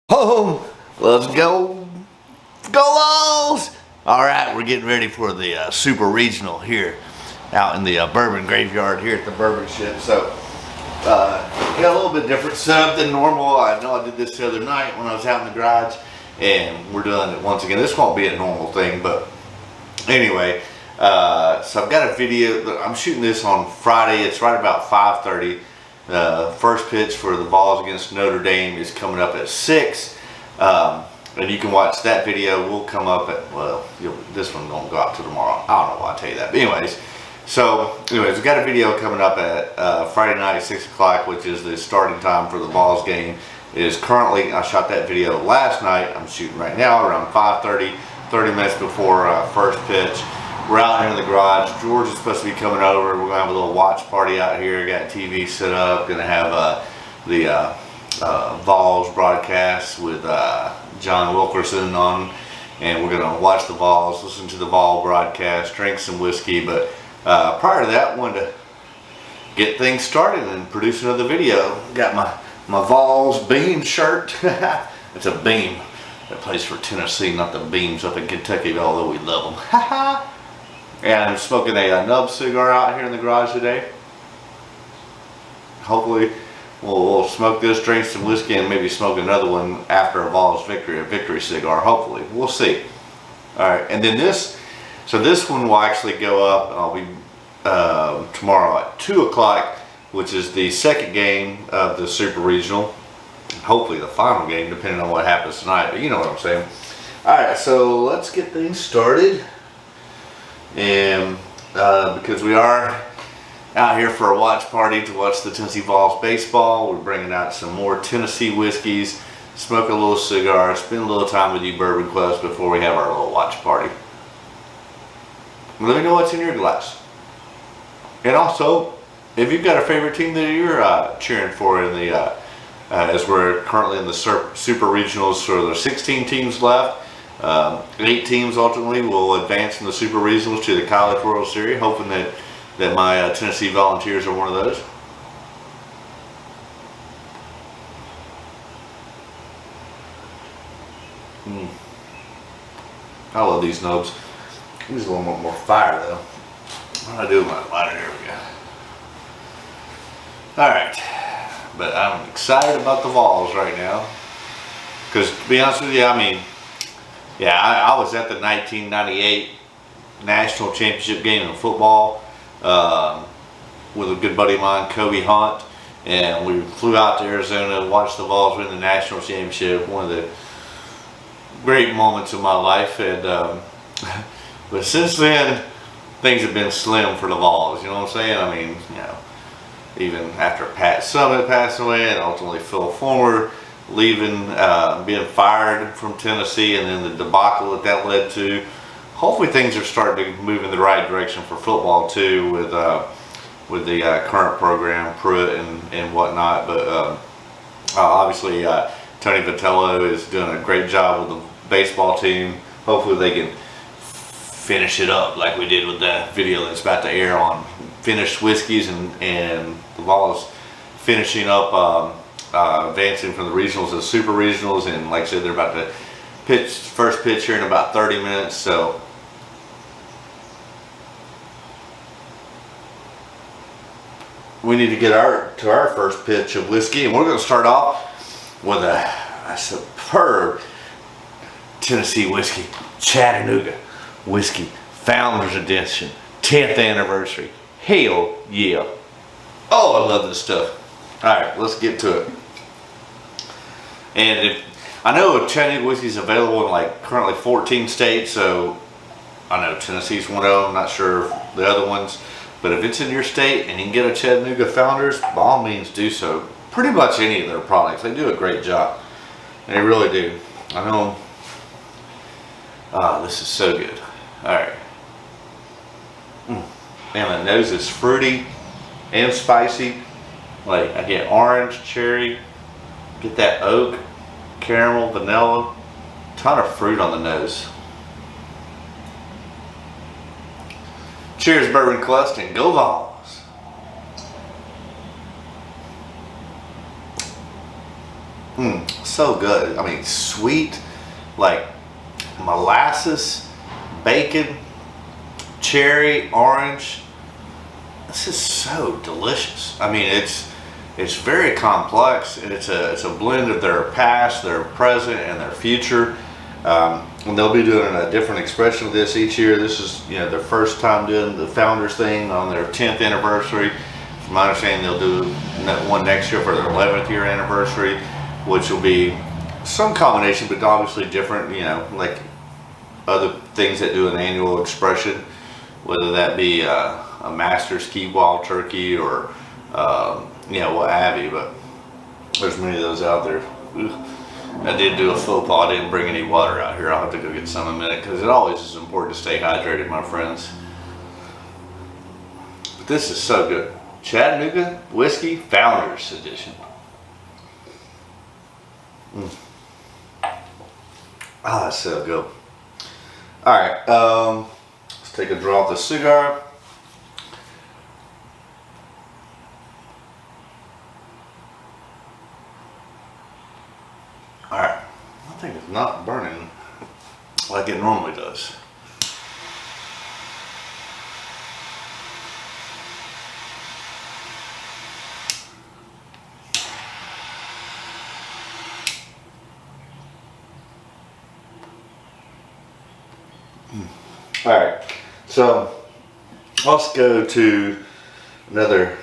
Oh, let's go. Go Vols! All right, we're getting ready for the Super Regional here out in the Bourbon Graveyard here at the Bourbon Ship. So, got a little bit different setup than normal. I know I did this the other night when I was out in the garage, and we're doing it once again. This won't be a normal thing, but anyway, so I've got a video. I'm shooting this on Friday. It's right about 5:30. First pitch for the Vols against Notre Dame is coming up at 6. And you can watch that video. Will come up at, well, this one won't go out till tomorrow. I don't know why I tell you that. But anyways, we've got a video coming up at Friday night at 6 o'clock, which is the starting time for the Vols game. It is currently, I shot that video last night. I'm shooting right now around 5:30, 30 minutes before first pitch. We're out here in the garage. George is supposed to be coming over. We're going to have a little watch party out here. Got TV set up. Going to have the Vols broadcast with John Wilkerson on. And we're going to watch the Vols, listen to the Vol broadcast, drink some whiskey. But prior to that, I wanted to get things started and produce another video. Got my Vols beam shirt. It's a beam. That plays for Tennessee, not the beams up in Kentucky, although we love them. And I'm smoking a nub cigar out here in the garage today. Hopefully we'll smoke this, drink some whiskey, and maybe smoke another one after a Vols victory, a victory cigar, hopefully. We'll see. Alright, and then this one will actually go up, I'll be tomorrow at 2 o'clock, which is the second game of the Super Regional. Hopefully the final game, depending on what happens tonight, but you know what I'm saying. Alright, so let's get things started. And because we are out here for a watch party to watch the Tennessee Vols baseball, we're bringing out some more Tennessee whiskeys, smoke a little cigar, spend a little time with you Bourbon Clubs before we have our little watch party. Let me know what's in your glass. And also, if you've got a favorite team that you're cheering for in the, as we're currently in the Super Regionals, so there's 16 teams left. 8 teams ultimately will advance in the Super Regionals to the College World Series, hoping that my Tennessee Volunteers are one of those. I love these nubs. These a little more fire though. What do I do with my lighter? Here we go. Alright, but I'm excited about the Vols right now. Because to be honest with you, I mean, yeah, I was at the 1998 National Championship game in football with a good buddy of mine, Kobe Hunt, and we flew out to Arizona to watch the Vols win the National Championship. One of the great moments of my life, and but since then things have been slim for the Vols. You know what I'm saying? I mean, you know, even after Pat Summitt passed away, and ultimately Phil Fulmer leaving, being fired from Tennessee, and then the debacle that led to. Hopefully things are starting to move in the right direction for football too, with the current program, Pruitt and whatnot. But obviously Tony Vitello is doing a great job with the baseball team. Hopefully they can finish it up like we did with that video that's about to air on finished whiskeys, and the Vols finishing up advancing from the regionals to the Super Regionals. And like I said, they're about to pitch first pitch here in about 30 minutes. So we need to get to our first pitch of whiskey, and we're going to start off with a superb Tennessee whiskey, Chattanooga whiskey, Founders Edition, 10th anniversary. Hell yeah! Oh, I love this stuff. All right, let's get to it. And I know Chattanooga whiskey is available in like currently 14 states, so I know Tennessee's one of them. I'm not sure the other ones, but if it's in your state and you can get a Chattanooga Founders, by all means do so. Pretty much any of their products, they do a great job. They really do. I know. This is so good. All right. Man, the nose is fruity and spicy. Like I get orange, cherry, get that oak, caramel, vanilla, ton of fruit on the nose. Cheers, Bourbon Clust, and go Vols! So good. I mean, sweet, like molasses, bacon, cherry, orange. This is so delicious. I mean, it's very complex, and it's a blend of their past, their present, and their future. And they'll be doing a different expression of this each year. This is, you know, their first time doing the Founders thing on their 10th anniversary. From my understanding, they'll do one next year for their 11th year anniversary, which will be some combination, but obviously different, you know, like other things that do an annual expression, whether that be a Masters Key Wild Turkey or, you know, what have you, but there's many of those out there. I did do a faux pas. I didn't bring any water out here. I'll have to go get some in a minute, because it always is important to stay hydrated, my friends. But this is so good. Chattanooga Whiskey Founders Edition. Ah, that's so good. Alright, let's take a draw of the cigar. Alright, I think it's not burning like it normally does. Alright, so let's go to another,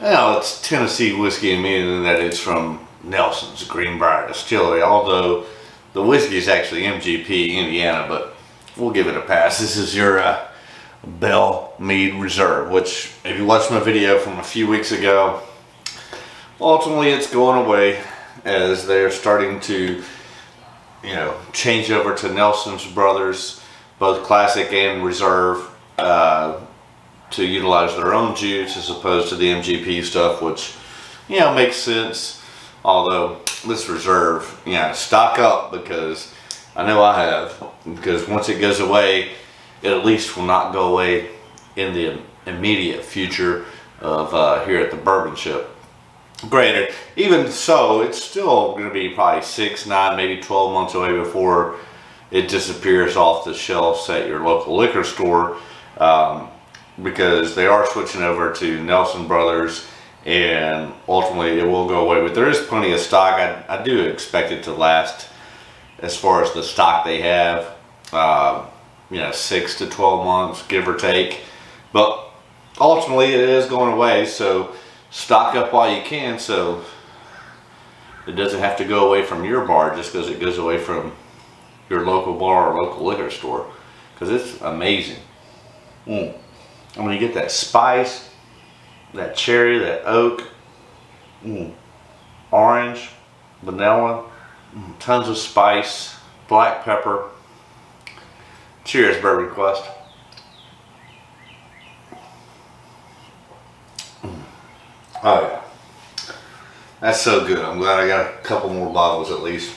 well, it's Tennessee whiskey and Meade, and that is from Nelson's Greenbrier Distillery, although the whiskey is actually MGP Indiana, but we'll give it a pass. This is your Belle Meade Reserve, which, if you watched my video from a few weeks ago, ultimately it's going away as they're starting to, you know, change over to Nelson's Brothers, both classic and reserve, to utilize their own juice as opposed to the MGP stuff, which, you know, makes sense. Although this reserve, yeah, stock up, because I know I have, because once it goes away, it at least will not go away in the immediate future of here at the Bourbon Ship. Granted, even so, it's still going to be probably 6, 9, maybe 12 months away before it disappears off the shelves at your local liquor store, because they are switching over to Nelson Brothers, and ultimately it will go away. But there is plenty of stock. I do expect it to last, as far as the stock they have, you know, 6 to 12 months, give or take. But ultimately it is going away, so stock up while you can, so it doesn't have to go away from your bar just because it goes away from your local bar or local liquor store, because it's amazing. And when you get that spice, that cherry, that oak, orange, vanilla, tons of spice, black pepper. Cheers, Bourbon Quest. Oh yeah, that's so good. I'm glad I got a couple more bottles at least.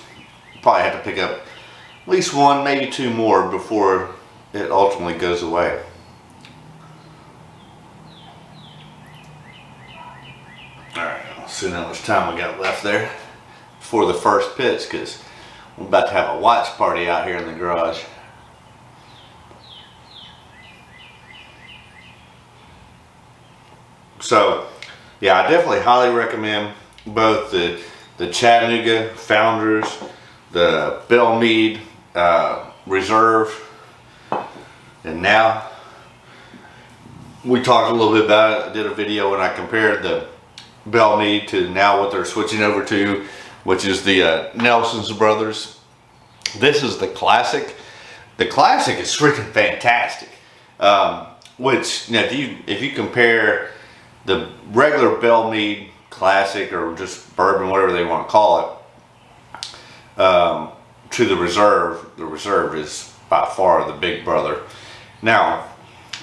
Probably have to pick up at least one, maybe 2 more before it ultimately goes away. Alright, let's see how much time we got left there before the first pitch, because we're about to have a watch party out here in the garage. So yeah, I definitely highly recommend both the Chattanooga Founders, the Belle Meade Reserve, and now we talked a little bit about it. I did a video when I compared the Belle Meade to now what they're switching over to, which is the Nelson's Brothers. This is the classic. The classic is freaking fantastic. Which, now, if you compare the regular Belle Meade Classic, or just bourbon, whatever they want to call it, to the Reserve is by far the big brother. Now,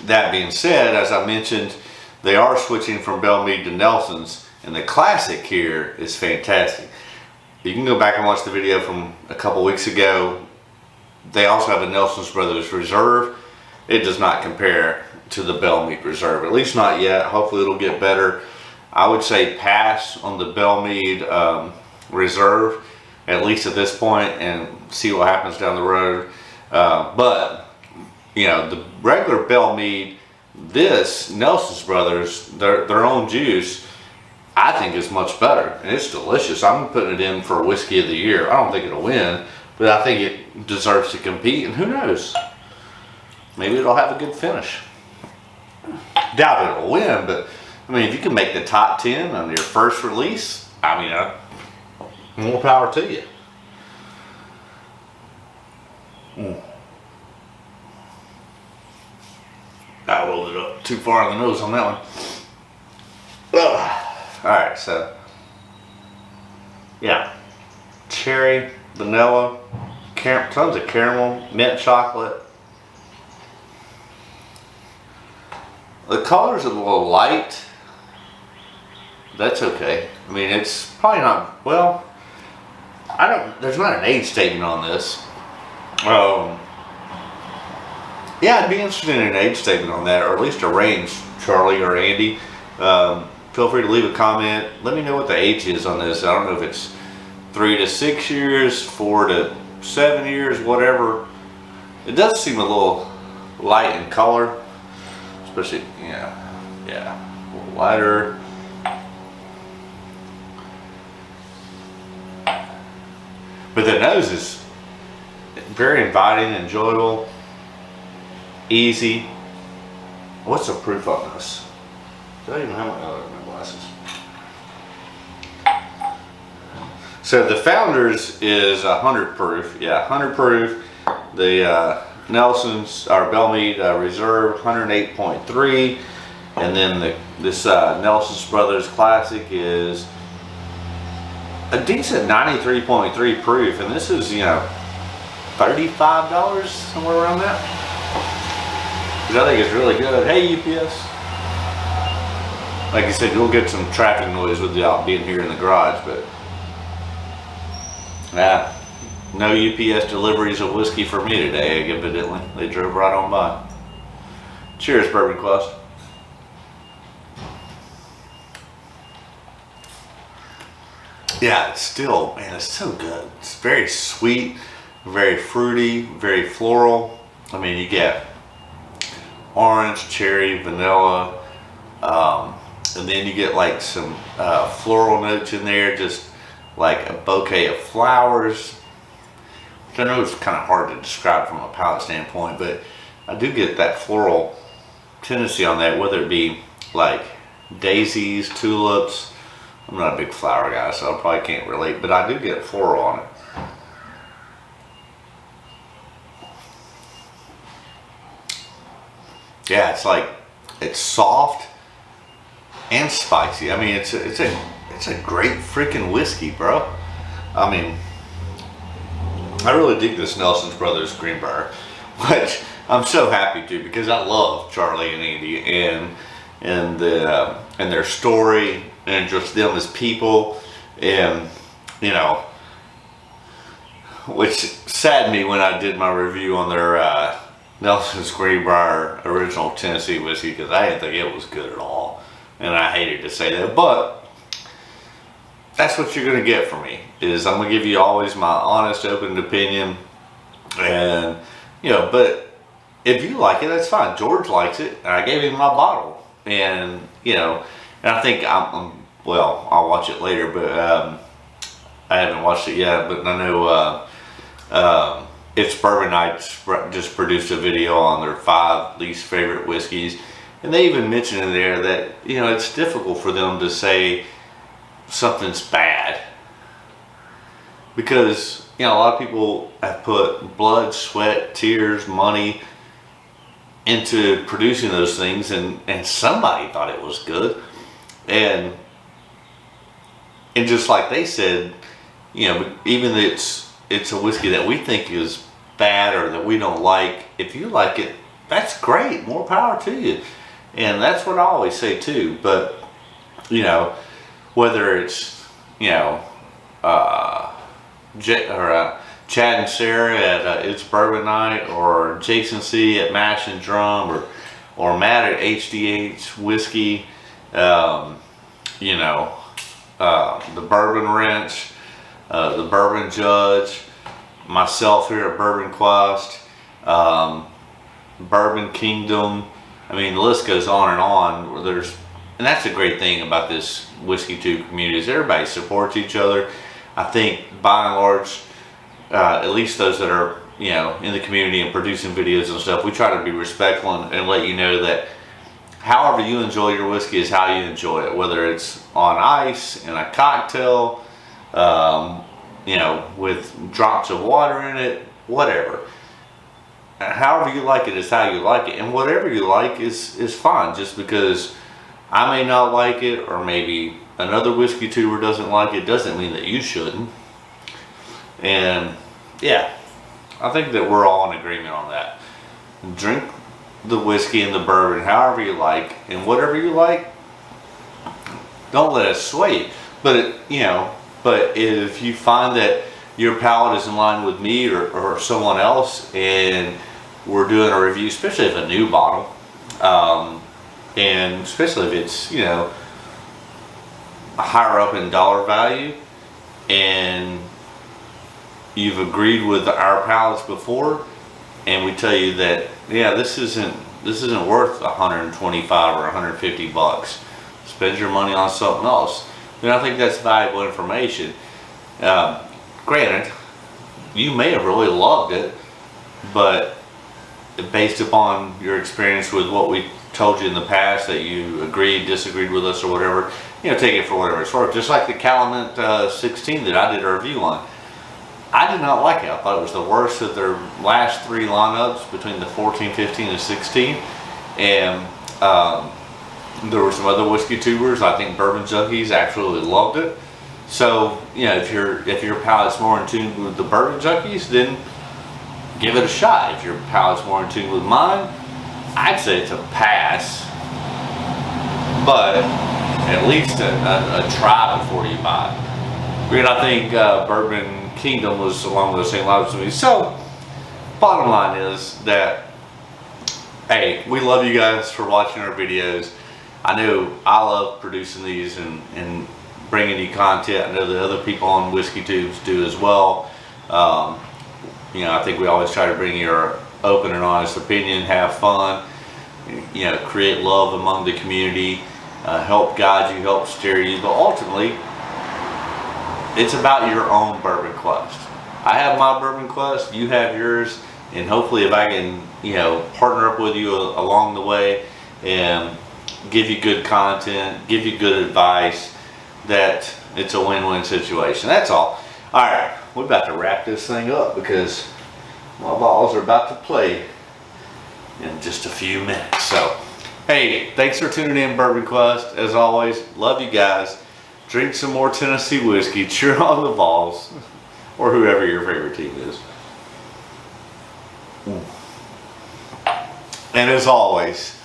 that being said, as I mentioned, they are switching from Belle Meade to Nelson's, and the Classic here is fantastic. You can go back and watch the video from a couple weeks ago. They also have a Nelson's Brothers Reserve. It does not compare to the Belle Meade Reserve, at least not yet. Hopefully it'll get better. I would say pass on the Belle Meade reserve, at least at this point, and see what happens down the road. But you know, the regular Belle Meade, this Nelson's Brothers, their own juice, I think is much better, and it's delicious. I'm putting it in for Whiskey of the Year. I don't think it'll win, but I think it deserves to compete, and who knows? Maybe it'll have a good finish. Doubt it'll win, but I mean, if you can make the top 10 on your first release, I mean, more power to you. I rolled it up too far on the nose on that one. Ugh. All right, so yeah, cherry, vanilla, tons of caramel, mint chocolate. The color's a little light. That's okay. I mean, it's probably not, well, there's not an age statement on this. Yeah, I'd be interested in an age statement on that, or at least a range, Charlie or Andy. Feel free to leave a comment. Let me know what the age is on this. I don't know if it's 3 to 6 years, 4 to 7 years, whatever. It does seem a little light in color, especially, yeah, a little lighter. But the nose is very inviting, enjoyable, easy. What's the proof on this? Do I even have my glasses? So the Founders is 100 proof. Yeah, 100 proof. The Nelson's, our Belle Meade Reserve, 108.3. And then this Nelson's Brothers Classic is a decent 93.3 proof. And this is, you know, $35, somewhere around that. Which I think is really good. Hey, UPS. Like you said, you'll get some traffic noise with y'all being here in the garage, but yeah, no UPS deliveries of whiskey for me today, evidently. They drove right on by. Cheers, Bourbon Quest. Yeah, it's still, man, it's so good. It's very sweet, very fruity, very floral. I mean, you get orange, cherry, vanilla, and then you get like some floral notes in there, just like a bouquet of flowers, which I know is kind of hard to describe from a palate standpoint, but I do get that floral tendency on that, whether it be like daisies, tulips. I'm not a big flower guy, so I probably can't relate, but I do get floral on it. Yeah, it's like, it's soft and spicy. I mean, it's a great freaking whiskey, bro. I mean, I really dig this Nelson's Brothers Greenbrier, which I'm so happy to, because I love Charlie and Andy and their story, and just them as people, and you know, which saddened me when I did my review on their Nelson's Greenbrier original Tennessee whiskey, because I didn't think it was good at all, and I hated to say that, but that's what you're gonna get from me. Is I'm gonna give you always my honest, open opinion, and you know, but if you like it, that's fine. George likes it, and I gave him my bottle, and you know, and I think well, I'll watch it later, but I haven't watched it yet, but I know It's Bourbon Night just produced a video on their 5 least favorite whiskeys, and they even mentioned in there that, you know, it's difficult for them to say something's bad, because, you know, a lot of people have put blood, sweat, tears, money into producing those things, and somebody thought it was good, and just like they said, you know, even if it's a whiskey that we think is bad or that we don't like, if you like it, that's great, more power to you. And that's what I always say too. But you know, whether it's, you know, Chad and Sarah at It's Bourbon Night, or Jason C at Mash and Drum, or Matt at HDH Whiskey, you know, the Bourbon Wrench, the Bourbon Judge, myself here at Bourbon Quest, Bourbon Kingdom. I mean, the list goes on and on. And that's a great thing about this Whiskey Tube community, is everybody supports each other. I think by and large, at least those that are, you know, in the community and producing videos and stuff, we try to be respectful and let you know that however you enjoy your whiskey is how you enjoy it, whether it's on ice, in a cocktail, you know, with drops of water in it, whatever. However you like it is how you like it, and whatever you like is fine. Just because I may not like it, or maybe another whiskey tuber doesn't like it, doesn't mean that you shouldn't. And yeah, I think that we're all in agreement on that. Drink the whiskey and the bourbon however you like, and whatever you like, don't let it sway you. But but if you find that your palate is in line with me or someone else, and we're doing a review, especially if a new bottle, and especially if it's, you know, higher up in dollar value, and you've agreed with our palates before, and we tell you that, yeah, this isn't worth 125 or 150 bucks. Spend your money on something else. Then I think that's valuable information. Granted, you may have really loved it, but based upon your experience with what we told you in the past, that you agreed, disagreed with us, or whatever, you know, take it for whatever it's worth. Just like the Calumet 16 that I did a review on. I did not like it. I thought it was the worst of their last three lineups between the 14, 15, and 16. And there were some other whiskey tubers. I think Bourbon Junkies absolutely loved it. So, you know, if your palate's more in tune with the Bourbon Junkies, then give it a shot. If your palate's more in tune with mine, I'd say it's a pass. But at least a try before you buy it. Because I think Bourbon Kingdom was along those same lines with me. So, bottom line is that, hey, we love you guys for watching our videos. I know I love producing these and bringing you content. I know the other people on Whiskey Tubes do as well. You know, I think we always try to bring you our open and honest opinion, have fun, you know, create love among the community, help guide you, help steer you, but ultimately, it's about your own bourbon quest. I have my bourbon quest, you have yours, and hopefully if I can, you know, partner up with you along the way and give you good content, give you good advice, that it's a win-win situation. That's all. Alright, we're about to wrap this thing up because my balls are about to play in just a few minutes. So, hey, thanks for tuning in, Bourbon Quest. As always, love you guys. Drink some more Tennessee whiskey, cheer on the Vols, or whoever your favorite team is. And as always,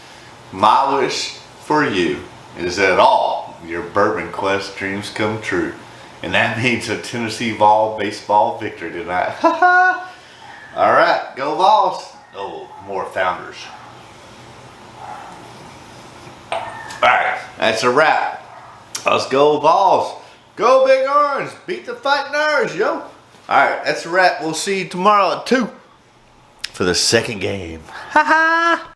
my wish for you is that all your Bourbon Quest dreams come true. And that means a Tennessee Vol baseball victory tonight. Alright, go Vols. Oh, more Founders. Alright, that's a wrap. Let's go Vols. Go Big Orange. Beat the Fighting Irish, yo. Alright, that's a wrap. We'll see you tomorrow at 2 for the second game. Ha ha!